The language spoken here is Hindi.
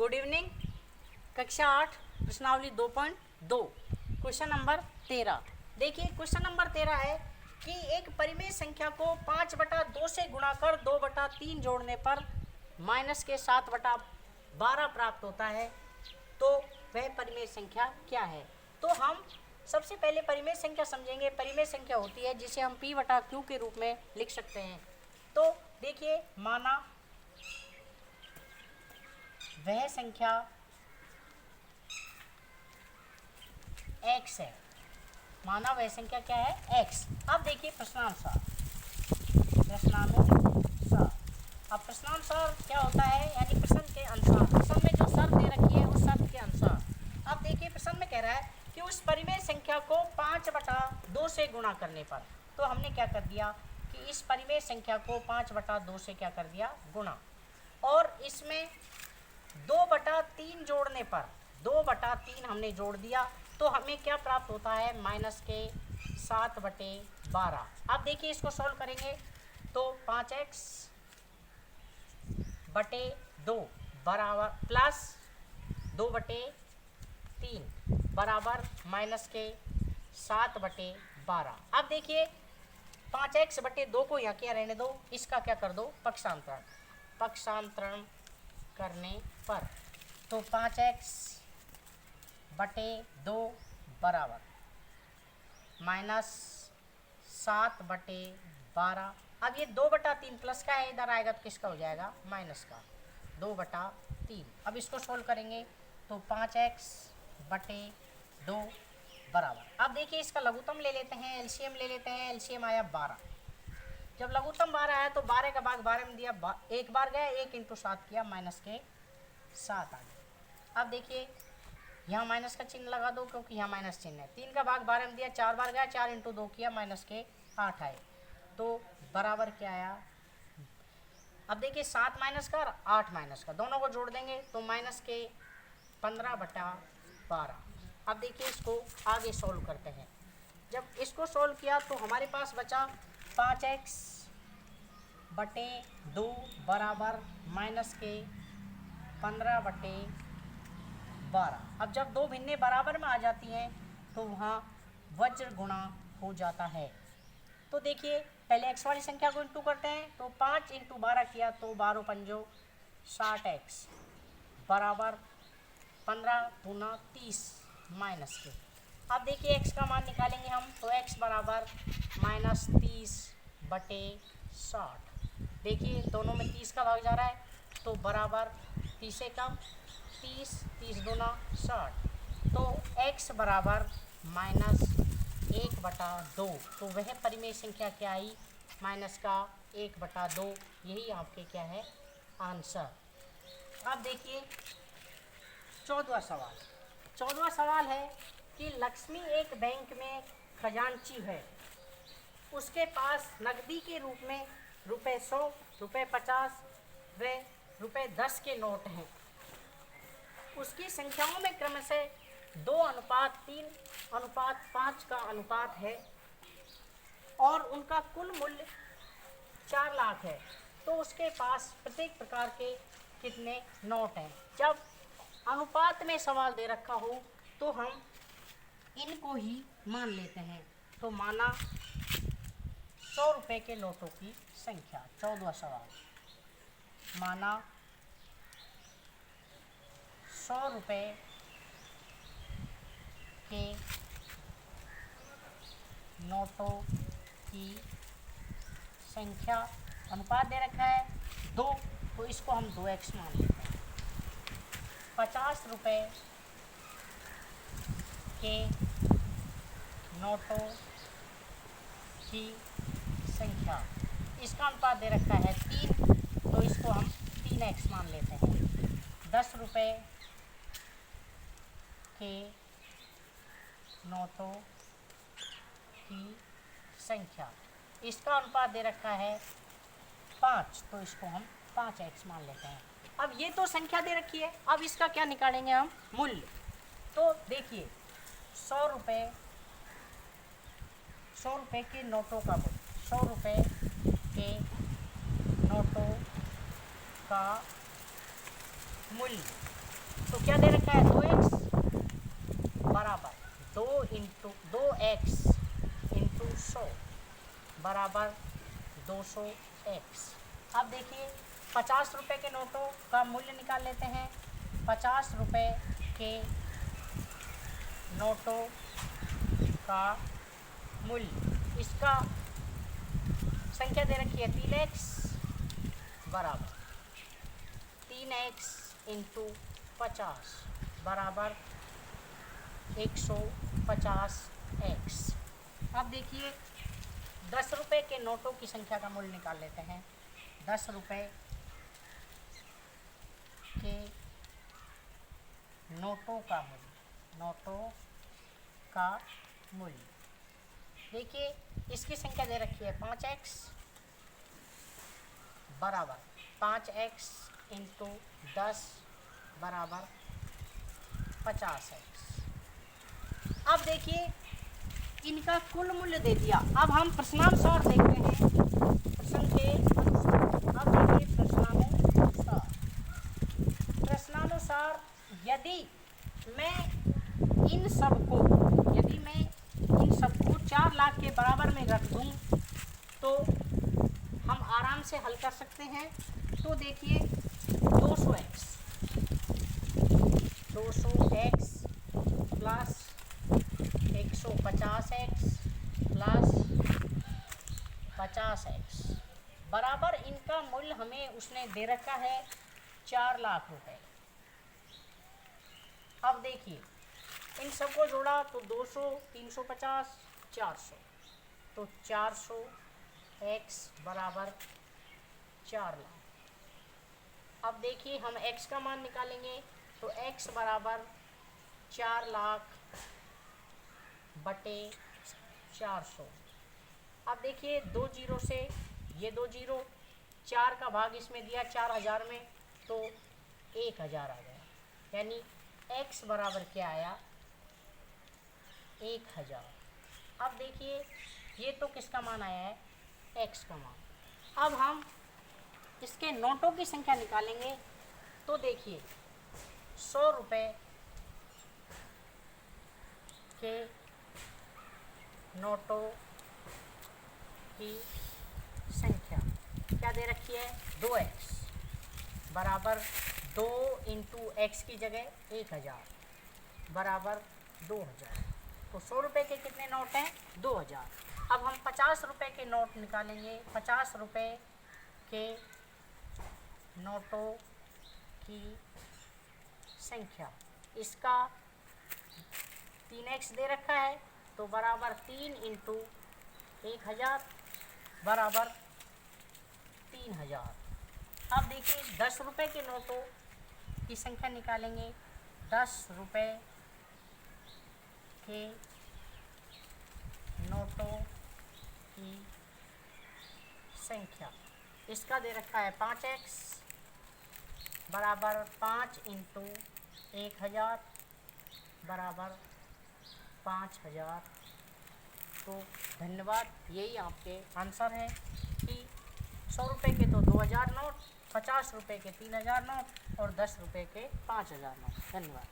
Good evening. कक्षा 8 प्रश्नावली 2.2 क्वेश्चन नंबर 13। देखिए क्वेश्चन नंबर 13 है कि एक परिमेय संख्या को 5/2 से गुणा कर 2/3 जोड़ने पर माइनस के 7/12 प्राप्त होता है, तो वह परिमेय संख्या क्या है। तो हम सबसे पहले परिमेय संख्या समझेंगे। परिमेय संख्या होती है जिसे हम P/Q के रूप में लिख सकते हैं। तो देखिए, माना वह संख्या x है, माना वह संख्या क्या है x। अब देखिए प्रश्नानुसार, अब प्रश्नानुसार क्या होता है, यानी प्रश्न के अनुसार, प्रश्न में जो शर्त दे रखी है उस शर्त के अनुसार। अब देखिए प्रश्न में कह रहा है कि उस परिमेय संख्या को 5/2 से गुणा करने पर, तो हमने क्या कर दिया कि इस परिमेय संख्या को 5/2 से क्या कर दिया, गुणा, और इसमें 2/3 जोड़ने पर 2/3 हमने जोड़ दिया, तो हमें क्या प्राप्त होता है, माइनस के 7/12। अब देखिए इसको सॉल्व करेंगे तो 5x/2 बराबर प्लस 2/3 बराबर माइनस के 7/12। अब देखिए 5x/2 को यहाँ क्या रहने दो, इसका क्या कर दो, पक्षांतरण करने पर, तो 5x/2 बराबर माइनस 7/12। अब ये 2/3 प्लस का है, इधर आएगा तो किसका हो जाएगा, माइनस का, 2/3। अब इसको सोल्व करेंगे तो 5x/2 बराबर, अब देखिए इसका लघुत्तम ले लेते हैं, एलसीएम ले लेते हैं। एलसीएम आया 12। जब लघुत्तम 12 आया तो 12 का भाग 12 में दिया, एक बार गया, 1 × 7 किया, माइनस के 7 आ गया। अब देखिए यहाँ माइनस का चिन्ह लगा दो क्योंकि यहाँ माइनस चिन्ह है। 3 का भाग 12 में दिया, 4 बार गया, 4 × 2 किया, माइनस के 8 आए, तो बराबर क्या आया। अब देखिए 7 माइनस का और 8 माइनस का दोनों को जोड़ देंगे तो माइनस के 15/12। अब देखिए इसको आगे सोल्व करते हैं। जब इसको सोल्व किया तो हमारे पास बचा 5x/2 बराबर माइनस के 15/12। अब जब दो भिन्नें बराबर में आ जाती हैं तो वहाँ वज्र गुणा हो जाता है। तो देखिए पहले x वाली संख्या को इंटू करते हैं, तो 5 × 12 किया तो 12 पंजो 60x बराबर 15 × 30 माइनस के। अब देखिए x का मान निकालेंगे हम, तो x बराबर माइनस 30/60। देखिए दोनों में 30 का भाग जा रहा है, तो बराबर 30 से कम 30, 30 दूना 60, तो x बराबर माइनस 1/2। तो वह परिमेय संख्या क्या आई, माइनस का 1/2। यही आपके क्या है, आंसर। अब देखिए 14वां सवाल। 14वां सवाल है कि लक्ष्मी एक बैंक में खजांची है, उसके पास नकदी के रूप में ₹100, ₹50 व ₹10 के नोट हैं। उसकी संख्याओं में क्रमशः 2:3:5 का अनुपात है और उनका कुल मूल्य 4 लाख है, तो उसके पास प्रत्येक प्रकार के कितने नोट हैं। जब अनुपात में सवाल दे रखा हो तो हम इनको ही मान लेते हैं। तो माना 100 रुपये के नोटों की संख्या। 14वां सवाल, माना 100 रुपये के नोटों की संख्या, अनुपात दे रखा है 2, तो इसको हम 2x मान लेते हैं। 50 रुपये के नोटों की संख्या, इसका अनुपात दे रखा है 3, तो इसको हम 3x मान लेते हैं। 10 रुपये के नोटों की संख्या, इसका अनुपात दे रखा है 5, तो इसको हम 5x मान लेते हैं। अब ये तो संख्या दे रखी है, अब इसका क्या निकालेंगे हम, मूल्य। तो देखिए 100 रुपये के नोटों का मूल्य, 100 रुपये के नोटों का मूल्य तो क्या दे रखा है 2x बराबर 2x इंटू 100 बराबर 200x। अब देखिए 50 रुपये के नोटों का मूल्य निकाल लेते हैं। 50 रुपये के नोटों का मूल्य, इसका संख्या दे रखी है 3x बराबर 3x इंटू 50 बराबर 150x। अब देखिए 10 रुपये के नोटों की संख्या का मूल्य निकाल लेते हैं। 10 रुपये के नोटों का मूल्य देखिए, इसकी संख्या दे रखी है 5x बराबर 5x इंटू 10 बराबर 50x। अब देखिए इनका कुल मूल्य दे दिया। अब हम प्रश्नानुसार देखते हैं प्रश्न के अनुसार। अब देखिए प्रश्नानुसार यदि मैं इन सबको 4 लाख के बराबर में रख दूं तो हम आराम से हल कर सकते हैं। तो देखिए 200x plus 150x plus 50x बराबर इनका मूल्य हमें उसने दे रखा है 4 लाख रुपए। अब देखिए इन सबको जोड़ा तो 200, 350, 400, तो 400x बराबर 4 लाख। अब देखिए हम x का मान निकालेंगे तो x बराबर 4 लाख बटे 400। अब देखिए 2 जीरो से ये 2 जीरो, 4 का भाग इसमें दिया 4000 में तो 1000 आ गया, यानी x बराबर क्या आया 1000। अब देखिए ये तो किसका मान आया है x का मान। अब हम इसके नोटों की संख्या निकालेंगे तो देखिए 100 रुपये के नोटों की संख्या क्या दे रखी है 2x बराबर 2 इंटू एक्स की जगह 1000 बराबर 2000। तो 100 रुपये के कितने नोट हैं 2000। अब हम 50 रुपये के नोट निकालेंगे। 50 रुपये के नोटों की संख्या, इसका 3x दे रखा है तो बराबर 3 इंटू 1000 बराबर 3000। अब देखिए 10 रुपये के नोटों की संख्या निकालेंगे। 10 रुपये के नोटों की संख्या, इसका दे रखा है 5x बराबर 5 इंटू 1000 बराबर 5000। तो धन्यवाद, यही आपके आंसर है कि 100 रुपये के तो 2000 नोट, 50 रुपये के 3000 नोट और 10 रुपये के 5000 नोट। धन्यवाद।